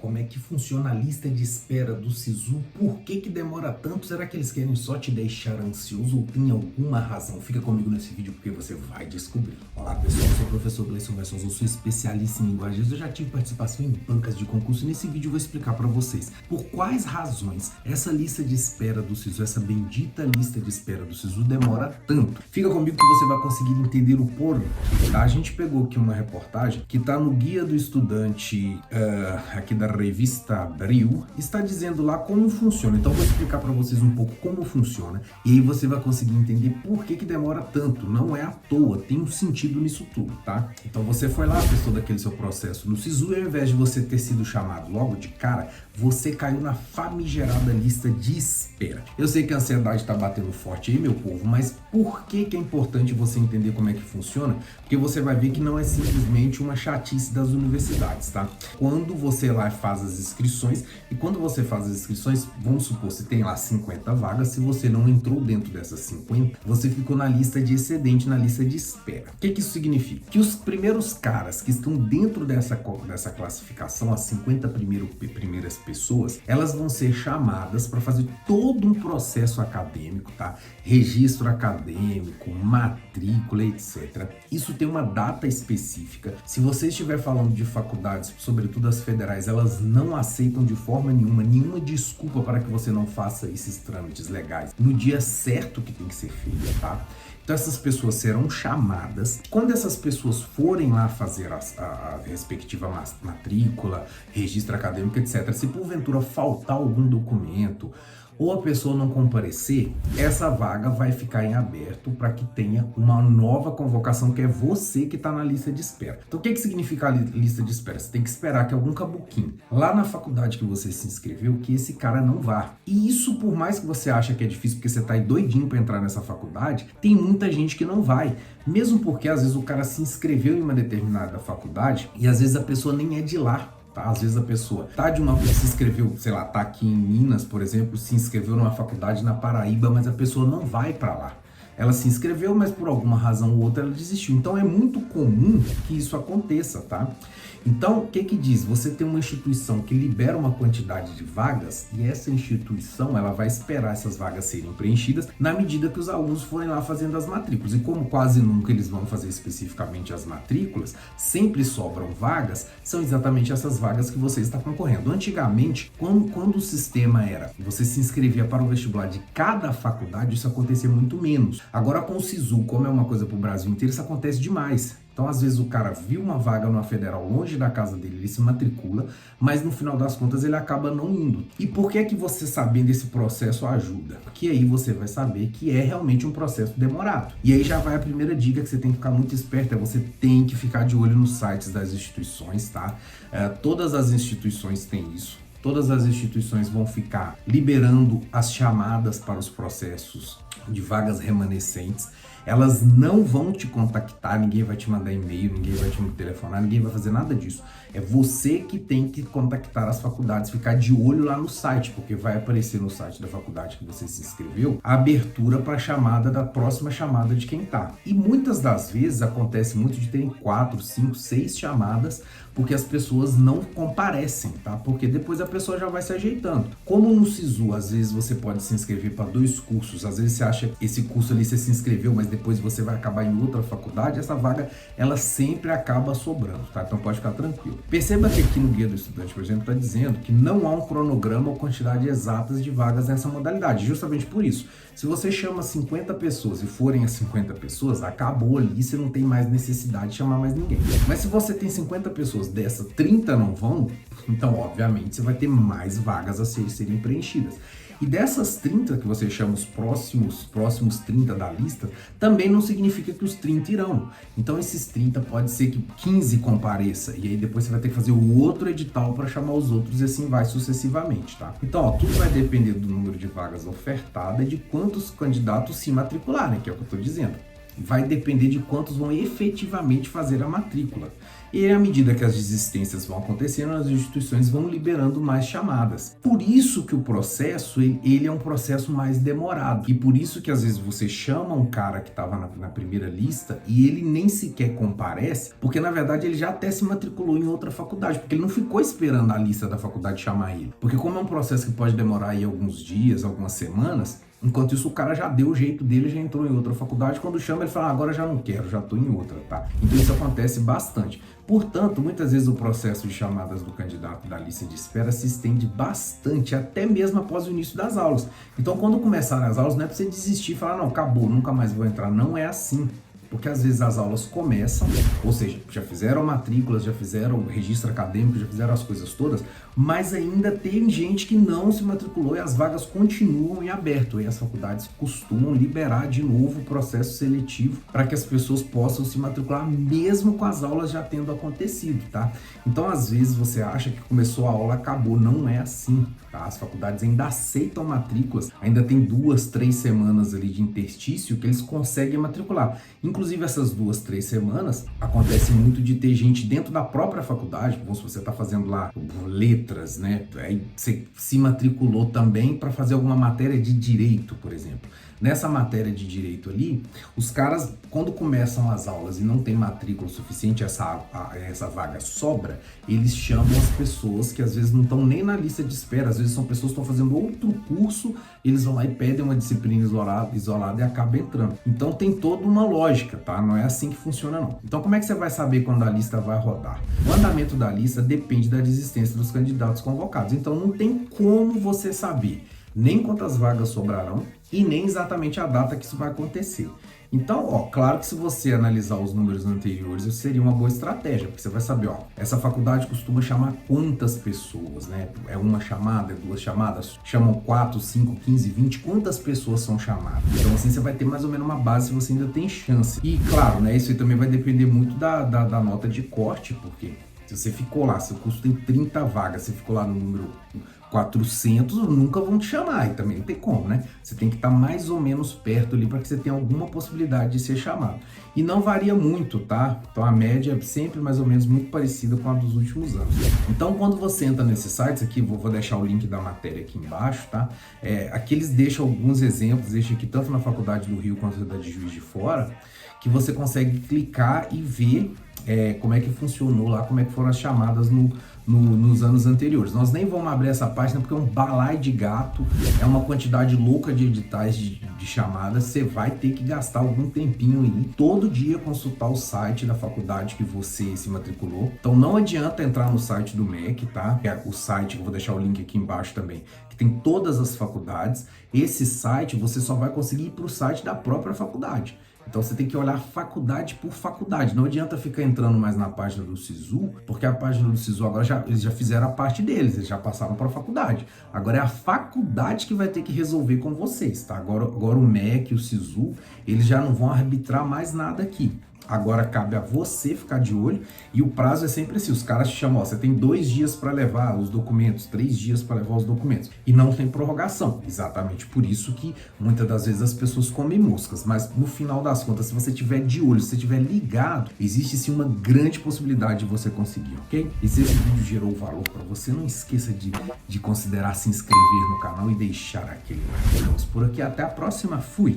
como é que funciona a lista de espera do SISU, por que demora tanto, será que eles querem só te deixar ansioso ou tem alguma razão? Fica comigo nesse vídeo porque você vai descobrir. Olá pessoal, eu sou o professor Gleison Versos, eu sou especialista em linguagens, eu já tive participação em bancas de concurso e nesse vídeo eu vou explicar para vocês por quais razões essa lista de espera do SISU, essa bendita lista de espera do SISU demora tanto. Fica comigo que você vai conseguir entender o porquê, tá? A gente pegou aqui uma reportagem que está no Guia do Estudante aqui da revista Abril, está dizendo lá como funciona. Então eu vou explicar para vocês um pouco como funciona e aí você vai conseguir entender por que demora tanto. Não é à toa, tem um sentido nisso tudo, tá? Então você foi lá, fez todo aquele seu processo no SISU e ao invés de você ter sido chamado logo de cara, você caiu na famigerada lista de espera. Eu sei que a ansiedade está batendo forte aí, meu povo, mas por que é importante você entender como é que funciona? Porque você vai ver que não é simplesmente uma chatice das universidades, tá? Quando você lá faz as inscrições, e quando você faz as inscrições, vamos supor, se tem lá 50 vagas, se você não entrou dentro dessas 50, você ficou na lista de excedente, na lista de espera. O que isso significa? Que os primeiros caras que estão dentro dessa classificação, as 50 primeiras pessoas, elas vão ser chamadas para fazer todo um processo acadêmico, tá? Registro acadêmico, matrícula, etc. Isso tem uma data específica. Se você estiver falando de faculdades, sobretudo as federais, elas não aceitam de forma nenhuma desculpa para que você não faça esses trâmites legais no dia certo que tem que ser feito, tá? Então essas pessoas serão chamadas. Quando essas pessoas forem lá fazer a respectiva matrícula, registro acadêmico, etc., se porventura faltar algum documento ou a pessoa não comparecer, essa vaga vai ficar em aberto para que tenha uma nova convocação, que é você que está na lista de espera. Então o que significa a lista de espera? Você tem que esperar que algum cabuquinho lá na faculdade que você se inscreveu, que esse cara não vá. E isso, por mais que você ache que é difícil porque você está aí doidinho para entrar nessa faculdade, tem muita gente que não vai. Mesmo porque às vezes o cara se inscreveu em uma determinada faculdade e às vezes a pessoa nem é de lá. Tá? Às vezes a pessoa se inscreveu, sei lá, tá aqui em Minas, por exemplo, se inscreveu numa faculdade na Paraíba, mas a pessoa não vai para lá. Ela se inscreveu, mas por alguma razão ou outra ela desistiu. Então é muito comum que isso aconteça, tá? Então, o que diz? Você tem uma instituição que libera uma quantidade de vagas e essa instituição, ela vai esperar essas vagas serem preenchidas na medida que os alunos forem lá fazendo as matrículas. E como quase nunca eles vão fazer especificamente as matrículas, sempre sobram vagas, são exatamente essas vagas que você está concorrendo. Antigamente, quando o sistema era, você se inscrevia para o vestibular de cada faculdade, isso acontecia muito menos. Agora com o SISU, como é uma coisa para o Brasil inteiro, isso acontece demais. Então, às vezes, o cara viu uma vaga numa federal longe da casa dele, ele se matricula, mas no final das contas ele acaba não indo. E por que você sabendo esse processo ajuda? Porque aí você vai saber que é realmente um processo demorado. E aí já vai a primeira dica que você tem que ficar muito esperto, você tem que ficar de olho nos sites das instituições, tá? Todas as instituições têm isso. Todas as instituições vão ficar liberando as chamadas para os processos de vagas remanescentes. Elas não vão te contactar, ninguém vai te mandar e-mail, ninguém vai te telefonar, ninguém vai fazer nada disso. É você que tem que contactar as faculdades, ficar de olho lá no site, porque vai aparecer no site da faculdade que você se inscreveu a abertura para a chamada da próxima chamada de quem tá. E muitas das vezes acontece muito de terem 4, 5, 6 chamadas, porque as pessoas não comparecem, tá? Porque depois a pessoa já vai se ajeitando. Como no SISU, às vezes você pode se inscrever para 2 cursos, às vezes você acha que esse curso ali você se inscreveu, mas depois você vai acabar em outra faculdade, essa vaga, ela sempre acaba sobrando, tá? Então pode ficar tranquilo. Perceba que aqui no Guia do Estudante, por exemplo, está dizendo que não há um cronograma ou quantidade exatas de vagas nessa modalidade, justamente por isso. Se você chama 50 pessoas e forem as 50 pessoas, acabou ali, você não tem mais necessidade de chamar mais ninguém. Mas se você tem 50 pessoas, dessas 30 não vão, então obviamente você vai ter mais vagas a serem preenchidas. E dessas 30 que você chama os próximos 30 da lista, também não significa que os 30 irão. Então esses 30 pode ser que 15 compareça, e aí depois você vai ter que fazer o outro edital para chamar os outros e assim vai sucessivamente, tá? Então, ó, tudo vai depender do número de vagas ofertadas e de quantos candidatos se matricularem, que é o que eu tô dizendo. vai depender de quantos vão efetivamente fazer a matrícula. E à medida que as desistências vão acontecendo, as instituições vão liberando mais chamadas. Por isso que o processo, ele é um processo mais demorado. E por isso que às vezes você chama um cara que estava na primeira lista e ele nem sequer comparece, porque na verdade ele já até se matriculou em outra faculdade, porque ele não ficou esperando a lista da faculdade chamar ele. Porque como é um processo que pode demorar aí alguns dias, algumas semanas, enquanto isso o cara já deu o jeito dele, já entrou em outra faculdade, quando chama ele fala, agora já não quero, já estou em outra, tá? Então isso acontece bastante. Portanto, muitas vezes o processo de chamadas do candidato da lista de espera se estende bastante, até mesmo após o início das aulas. Então, quando começarem as aulas, não é para você desistir e falar, não, acabou, nunca mais vou entrar. Não é assim. Porque às vezes as aulas começam, ou seja, já fizeram matrículas, já fizeram registro acadêmico, já fizeram as coisas todas, mas ainda tem gente que não se matriculou e as vagas continuam em aberto. E as faculdades costumam liberar de novo o processo seletivo para que as pessoas possam se matricular, mesmo com as aulas já tendo acontecido, tá? Então, às vezes você acha que começou a aula, acabou. Não é assim, tá? As faculdades ainda aceitam matrículas, ainda tem 2, 3 semanas ali de interstício que eles conseguem matricular. Inclusive, essas 2, 3 semanas, acontece muito de ter gente dentro da própria faculdade, como se você está fazendo lá letras, né? Aí você se matriculou também para fazer alguma matéria de direito, por exemplo. Nessa matéria de direito ali, os caras, quando começam as aulas e não tem matrícula suficiente, essa vaga sobra, eles chamam as pessoas que às vezes não estão nem na lista de espera, às vezes são pessoas que estão fazendo outro curso, eles vão lá e pedem uma disciplina isolada e acabam entrando. Então tem toda uma lógica, tá? Não é assim que funciona não. Então como é que você vai saber quando a lista vai rodar? O andamento da lista depende da desistência dos candidatos convocados, então não tem como você saber nem quantas vagas sobrarão e nem exatamente a data que isso vai acontecer. Então, claro que se você analisar os números anteriores, isso seria uma boa estratégia, porque você vai saber, essa faculdade costuma chamar quantas pessoas, né? É uma chamada, é 2 chamadas, chamam 4, 5, 15, 20, quantas pessoas são chamadas? Então, assim, você vai ter mais ou menos uma base se você ainda tem chance. E, claro, né, isso aí também vai depender muito da nota de corte, porque se você ficou lá, seu curso tem 30 vagas, você ficou lá no número 400, nunca vão te chamar, e também não tem como, né? Você tem que estar mais ou menos perto ali para que você tenha alguma possibilidade de ser chamado. E não varia muito, tá? Então a média é sempre mais ou menos muito parecida com a dos últimos anos. Então quando você entra nesses sites, aqui vou deixar o link da matéria aqui embaixo, tá? Aqui eles deixam alguns exemplos, deixam aqui tanto na Faculdade do Rio quanto da de Juiz de Fora, que você consegue clicar e ver como é que funcionou lá, como é que foram as chamadas nos anos anteriores. Nós nem vamos abrir essa página porque é um balaio de gato, é uma quantidade louca de editais de chamadas, você vai ter que gastar algum tempinho aí, todo dia consultar o site da faculdade que você se matriculou. Então não adianta entrar no site do MEC, tá? Que é o site, eu vou deixar o link aqui embaixo também, que tem todas as faculdades. Esse site você só vai conseguir ir para o site da própria faculdade. Então você tem que olhar faculdade por faculdade. Não adianta ficar entrando mais na página do SISU, porque a página do SISU agora eles já fizeram a parte deles, eles já passaram para a faculdade. Agora é a faculdade que vai ter que resolver com vocês, tá? Agora o MEC, o SISU, eles já não vão arbitrar mais nada aqui. Agora cabe a você ficar de olho e o prazo é sempre assim, os caras te chamam, você tem 2 dias para levar os documentos, 3 dias para levar os documentos e não tem prorrogação, exatamente por isso que muitas das vezes as pessoas comem moscas, mas no final das contas, se você tiver de olho, se você tiver ligado, existe sim uma grande possibilidade de você conseguir, ok? E se esse vídeo gerou valor para você, não esqueça de considerar se inscrever no canal e deixar aquele like. Vamos por aqui, até a próxima, fui!